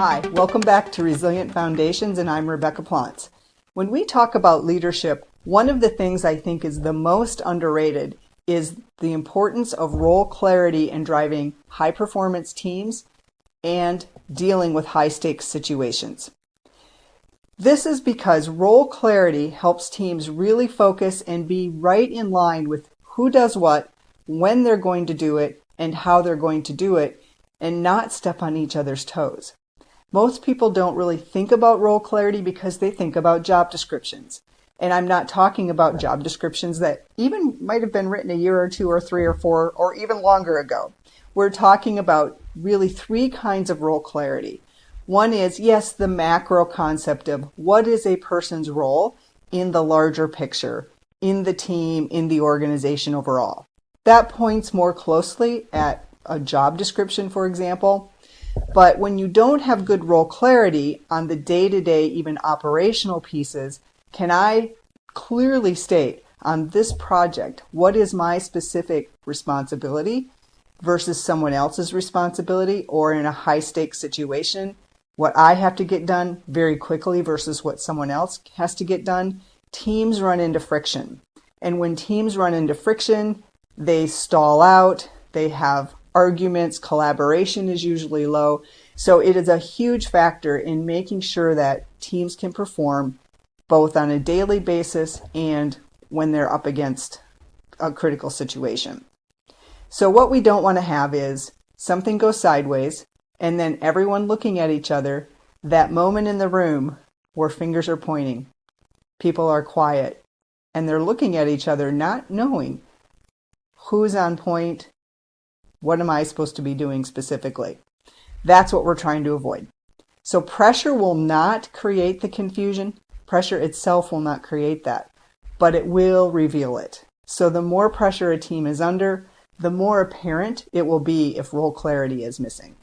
Hi, welcome back to Resilient Foundations, and I'm Rebecca Plantz. When we talk about leadership, one of the things I think is the most underrated is the importance of role clarity in driving high-performance teams and dealing with high-stakes situations. This is because role clarity helps teams really focus and be right in line with who does what, when they're going to do it, and how they're going to do it, and not step on each other's toes. Most people don't really think about role clarity because they think about job descriptions. And I'm not talking about job descriptions that even might have been written a year or two or three or four or even longer ago. We're talking about really three kinds of role clarity. One is, yes, the macro concept of what is a person's role in the larger picture, in the team, in the organization overall. That points more closely at a job description, for example. But when you don't have good role clarity on the day-to-day, even operational pieces, can I clearly state on this project what is my specific responsibility versus someone else's responsibility, or in a high-stakes situation, what I have to get done very quickly versus what someone else has to get done? Teams run into friction. And when teams run into friction, they stall out, they have arguments, collaboration is usually low. So it is a huge factor in making sure that teams can perform both on a daily basis and when they're up against a critical situation. So what we don't want to have is something goes sideways and then everyone looking at each other, that moment in the room where fingers are pointing, people are quiet, and they're looking at each other not knowing who's on point. What am I supposed to be doing specifically? That's what we're trying to avoid. So pressure will not create the confusion. Pressure itself will not create that, but it will reveal it. So the more pressure a team is under, the more apparent it will be if role clarity is missing.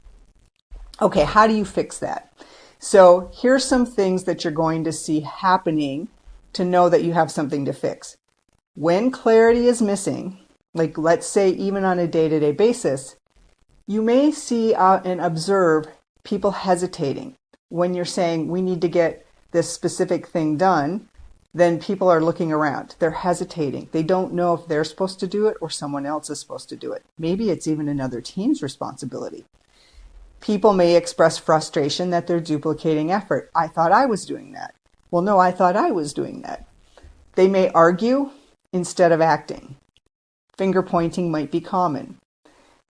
Okay, how do you fix that? So here's some things that you're going to see happening to know that you have something to fix. When clarity is missing, like let's say even on a day-to-day basis, you may see and observe people hesitating. When you're saying we need to get this specific thing done, then people are looking around. They're hesitating. They don't know if they're supposed to do it or someone else is supposed to do it. Maybe it's even another team's responsibility. People may express frustration that they're duplicating effort. I thought I was doing that. Well, no, I thought I was doing that. They may argue instead of acting. Finger pointing might be common.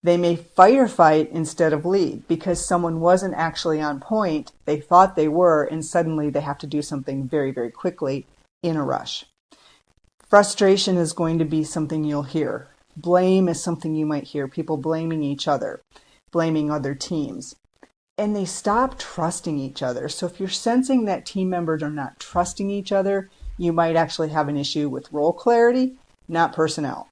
They may firefight instead of lead because someone wasn't actually on point. They thought they were, and suddenly they have to do something very, very quickly in a rush. Frustration is going to be something you'll hear. Blame is something you might hear. People blaming each other, blaming other teams. And they stop trusting each other. So if you're sensing that team members are not trusting each other, you might actually have an issue with role clarity, not personnel.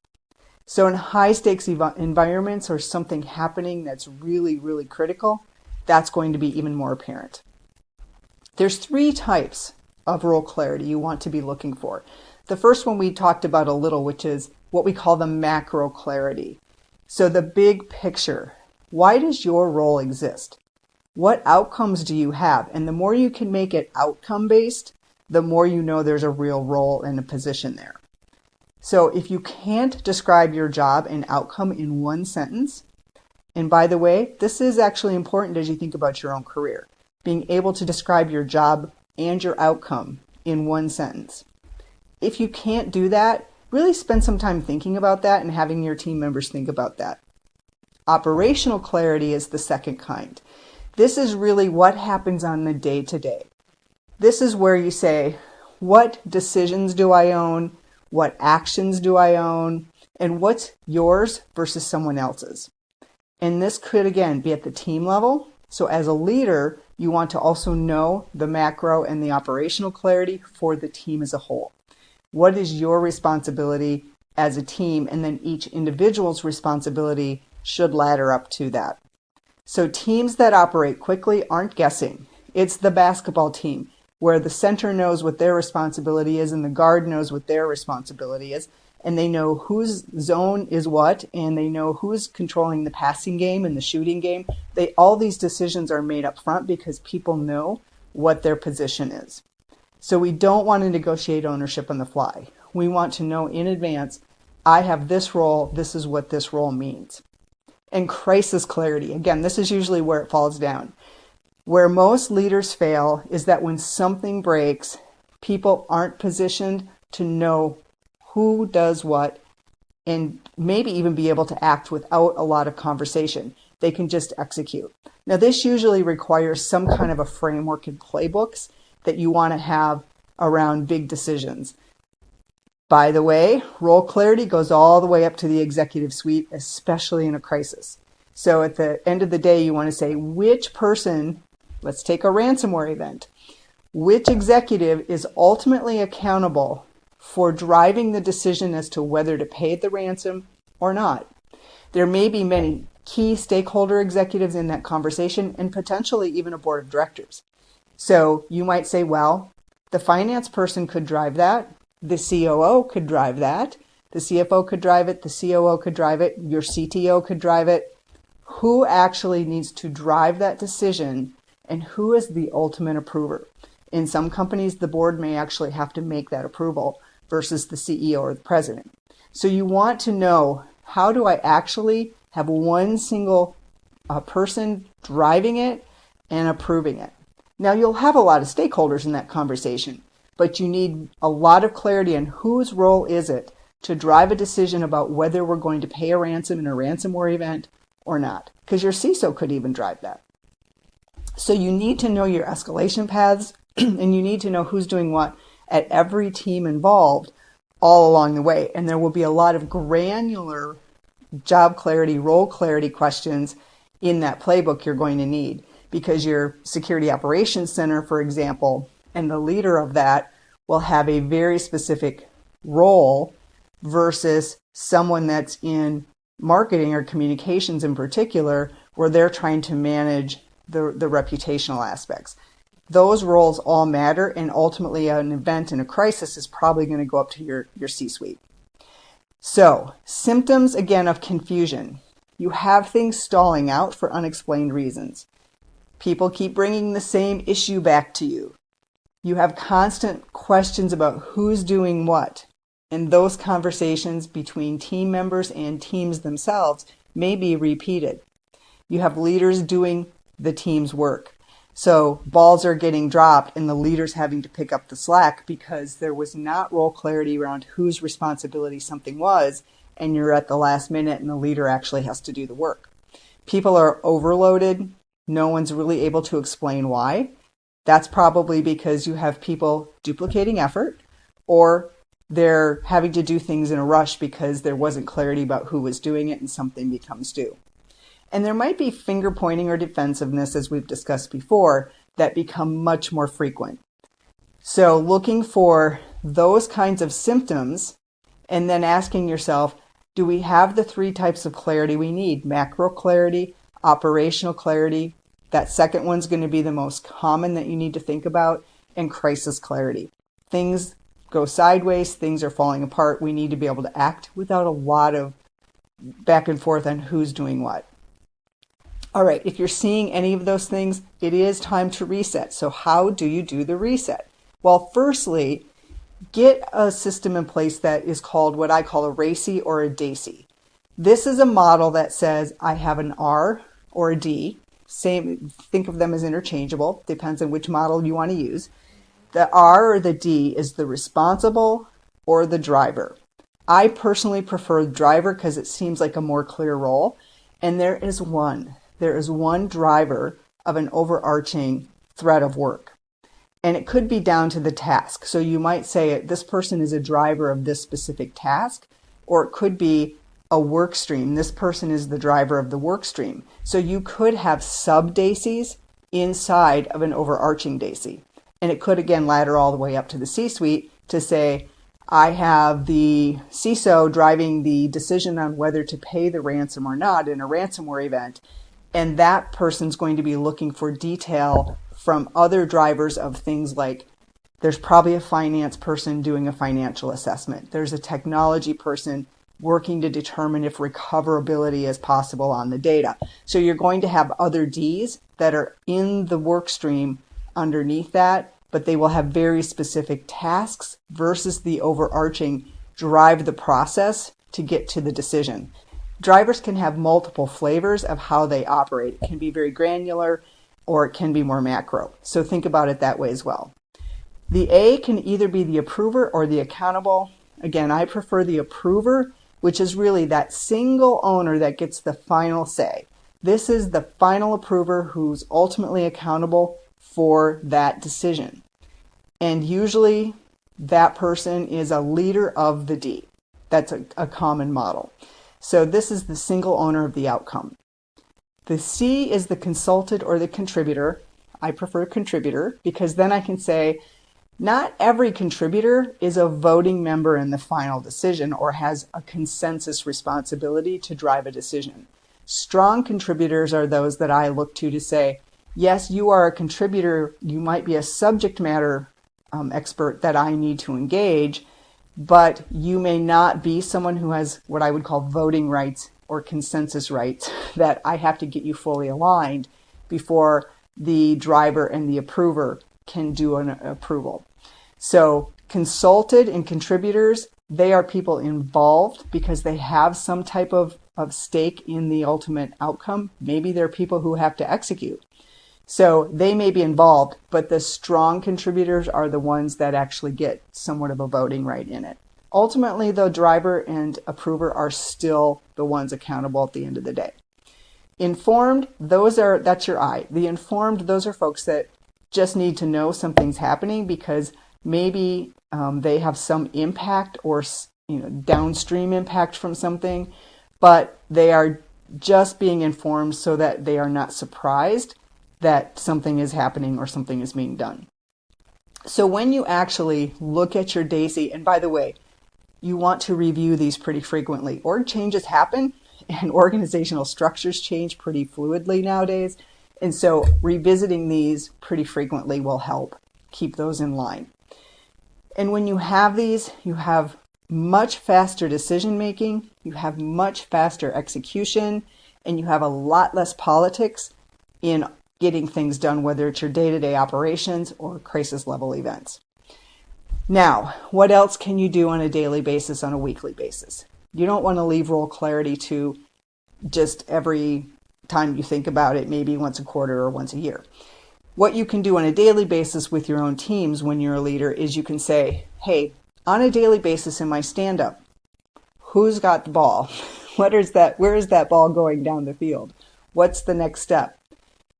So in high-stakes environments or something happening that's really, really critical, that's going to be even more apparent. There's three types of role clarity you want to be looking for. The first one we talked about a little, which is what we call the macro clarity. So the big picture. Why does your role exist? What outcomes do you have? And the more you can make it outcome-based, the more you know there's a real role and a position there. So if you can't describe your job and outcome in one sentence, and by the way, this is actually important as you think about your own career, being able to describe your job and your outcome in one sentence. If you can't do that, really spend some time thinking about that and having your team members think about that. Operational clarity is the second kind. This is really what happens on the day-to-day. This is where you say, what decisions do I own? What actions do I own? And what's yours versus someone else's? And this could, again, be at the team level. So as a leader, you want to also know the macro and the operational clarity for the team as a whole. What is your responsibility as a team? And then each individual's responsibility should ladder up to that. So teams that operate quickly aren't guessing. It's the basketball team, where the center knows what their responsibility is and the guard knows what their responsibility is. and they know whose zone is what, and they know who's controlling the passing game and the shooting game. All these decisions are made up front because people know what their position is. So we don't want to negotiate ownership on the fly. We want to know in advance, I have this role, this is what this role means. And crisis clarity, again, this is usually where it falls down. Where most leaders fail is that when something breaks, people aren't positioned to know who does what and maybe even be able to act without a lot of conversation. They can just execute. Now, this usually requires some kind of a framework and playbooks that you want to have around big decisions. By the way, role clarity goes all the way up to the executive suite, especially in a crisis. So at the end of the day, you want to say which person, let's take a ransomware event, which executive is ultimately accountable for driving the decision as to whether to pay the ransom or not. There may be many key stakeholder executives in that conversation and potentially even a board of directors. So you might say, well, the finance person could drive that, the COO could drive that, the CFO could drive it, the COO could drive it, your CTO could drive it. Who actually needs to drive that decision and who is the ultimate approver? In some companies, the board may actually have to make that approval versus the CEO or the president. So you want to know, how do I actually have one single person driving it and approving it? Now, you'll have a lot of stakeholders in that conversation, but you need a lot of clarity on whose role is it to drive a decision about whether we're going to pay a ransom in a ransomware event or not, because your CISO could even drive that. So you need to know your escalation paths and you need to know who's doing what at every team involved all along the way. And there will be a lot of granular job clarity, role clarity questions in that playbook you're going to need, because your security operations center, for example, and the leader of that will have a very specific role versus someone that's in marketing or communications in particular, where they're trying to manage the reputational aspects. Those roles all matter, and ultimately an event in a crisis is probably going to go up to your C-suite. So, symptoms, again, of confusion. You have things stalling out for unexplained reasons. People keep bringing the same issue back to you. You have constant questions about who's doing what, and those conversations between team members and teams themselves may be repeated. You have leaders doing the team's work. So balls are getting dropped and the leader's having to pick up the slack because there was not role clarity around whose responsibility something was, and you're at the last minute and the leader actually has to do the work. People are overloaded. No one's really able to explain why. That's probably because you have people duplicating effort, or they're having to do things in a rush because there wasn't clarity about who was doing it and something becomes due. And there might be finger pointing or defensiveness, as we've discussed before, that become much more frequent. So looking for those kinds of symptoms and then asking yourself, do we have the three types of clarity we need? Macro clarity, operational clarity. That second one's going to be the most common that you need to think about, and crisis clarity. Things go sideways, things are falling apart. We need to be able to act without a lot of back and forth on who's doing what. All right, if you're seeing any of those things, it is time to reset. So how do you do the reset? Well, firstly, get a system in place that is called what I call a RACI or a DACI. This is a model that says I have an R or a D. Same, think of them as interchangeable, depends on which model you want to use. The R or the D is the responsible or the driver. I personally prefer driver because it seems like a more clear role. And there is one driver of an overarching thread of work. And it could be down to the task. So you might say this person is a driver of this specific task, or it could be a work stream. This person is the driver of the work stream. So you could have sub-DACIs inside of an overarching DACI. And it could, again, ladder all the way up to the C-suite to say, I have the CISO driving the decision on whether to pay the ransom or not in a ransomware event. And that person's going to be looking for detail from other drivers of things like There's probably a finance person doing a financial assessment. There's a technology person working to determine if recoverability is possible on the data. So you're going to have other Ds that are in the work stream underneath that, but they will have very specific tasks versus the overarching drive the process to get to the decision. Drivers can have multiple flavors of how they operate. It can be very granular or it can be more macro. So think about it that way as well. The A can either be the approver or the accountable. Again, I prefer the approver, which is really that single owner that gets the final say. This is the final approver who's ultimately accountable for that decision. And usually that person is a leader of the D. That's a common model. So this is the single owner of the outcome. The C is the consultant or the contributor. I prefer contributor because then I can say, not every contributor is a voting member in the final decision or has a consensus responsibility to drive a decision. Strong contributors are those that I look to say, yes, you are a contributor. You might be a subject matter expert that I need to engage, but you may not be someone who has what I would call voting rights or consensus rights that I have to get you fully aligned before the driver and the approver can do an approval. So consulted and contributors, they are people involved because they have some type of stake in the ultimate outcome. Maybe they're people who have to execute. So they may be involved, but the strong contributors are the ones that actually get somewhat of a voting right in it. Ultimately, the driver and approver are still the ones accountable at the end of the day. Informed, that's your I. The informed, those are folks that just need to know something's happening because maybe they have some impact or downstream impact from something, but they are just being informed so that they are not surprised that something is happening or something is being done. So when you actually look at your DACI, and by the way, you want to review these pretty frequently. Org changes happen and organizational structures change pretty fluidly nowadays. And so revisiting these pretty frequently will help keep those in line. And when you have these, you have much faster decision making, you have much faster execution, and you have a lot less politics in getting things done, whether it's your day-to-day operations or crisis level events. Now, what else can you do on a daily basis, on a weekly basis? You don't want to leave role clarity to just every time you think about it, maybe once a quarter or once a year. What you can do on a daily basis with your own teams when you're a leader is you can say, hey, on a daily basis in my stand-up, who's got the ball? Where is that ball going down the field? What's the next step?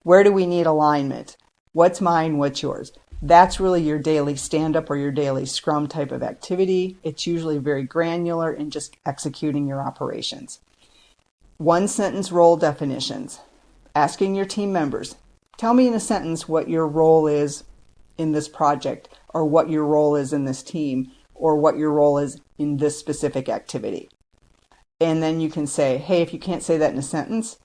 Where do we need alignment? What's mine? What's yours? That's really your daily stand-up or your daily scrum type of activity. It's usually very granular in just executing your operations. One sentence role definitions. Asking your team members, tell me in a sentence what your role is in this project or what your role is in this team or what your role is in this specific activity. And then you can say, hey, if you can't say that in a sentence,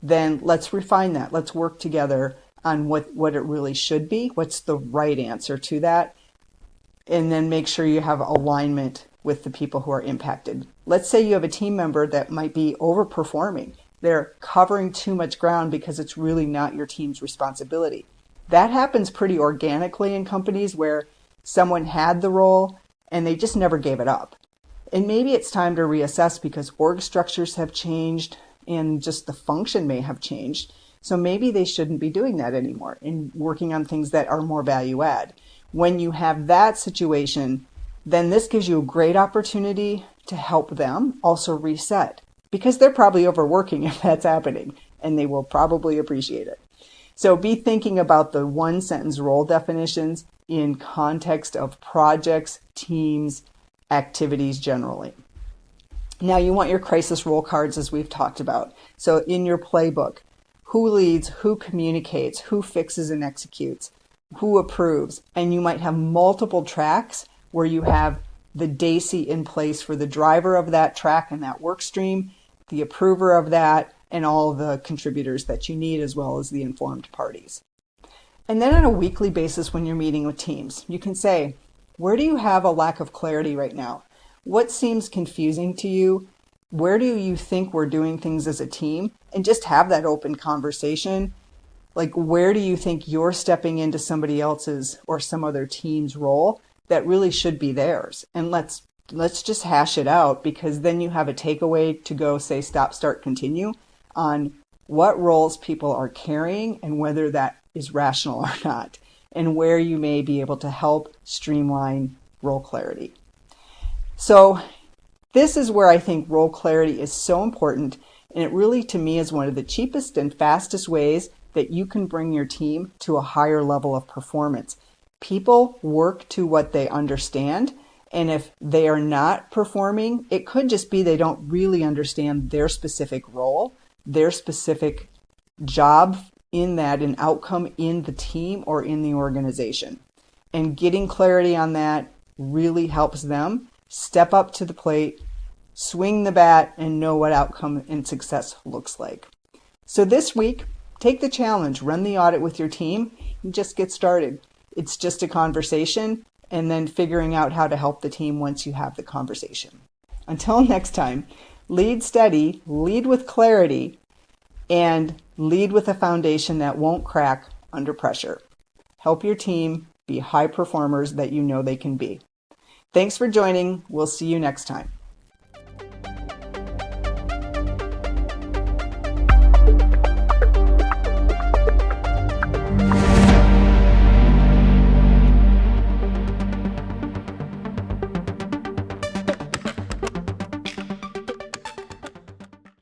then let's refine that. Let's work together on what it really should be. What's the right answer to that? And then make sure you have alignment with the people who are impacted. Let's say you have a team member that might be overperforming. They're covering too much ground because it's really not your team's responsibility. That happens pretty organically in companies where someone had the role and they just never gave it up. And maybe it's time to reassess because org structures have changed and just the function may have changed. So maybe they shouldn't be doing that anymore and working on things that are more value add. When you have that situation, then this gives you a great opportunity to help them also reset because they're probably overworking if that's happening and they will probably appreciate it. So be thinking about the one sentence role definitions in context of projects, teams, activities generally. Now you want your crisis role cards as we've talked about. So in your playbook, who leads, who communicates, who fixes and executes, who approves, and you might have multiple tracks where you have the DACI in place for the driver of that track and that work stream, the approver of that, and all the contributors that you need as well as the informed parties. And then on a weekly basis when you're meeting with teams, you can say, where do you have a lack of clarity right now? What seems confusing to you? Where do you think we're doing things as a team? And just have that open conversation. Like, where do you think you're stepping into somebody else's or some other team's role that really should be theirs? And let's just hash it out, because then you have a takeaway to go say stop, start, continue on what roles people are carrying and whether that is rational or not, and where you may be able to help streamline role clarity. So this is where I think role clarity is so important, and it really, to me, is one of the cheapest and fastest ways that you can bring your team to a higher level of performance. People work to what they understand, and if they are not performing, it could just be they don't really understand their specific role, their specific job in that, an outcome in the team or in the organization. And getting clarity on that really helps them step up to the plate, swing the bat, and know what outcome and success looks like. So this week, take the challenge, run the audit with your team, and just get started. It's just a conversation, and then figuring out how to help the team once you have the conversation. Until next time, lead steady, lead with clarity, and lead with a foundation that won't crack under pressure. Help your team be high performers that you know they can be. Thanks for joining. We'll see you next time.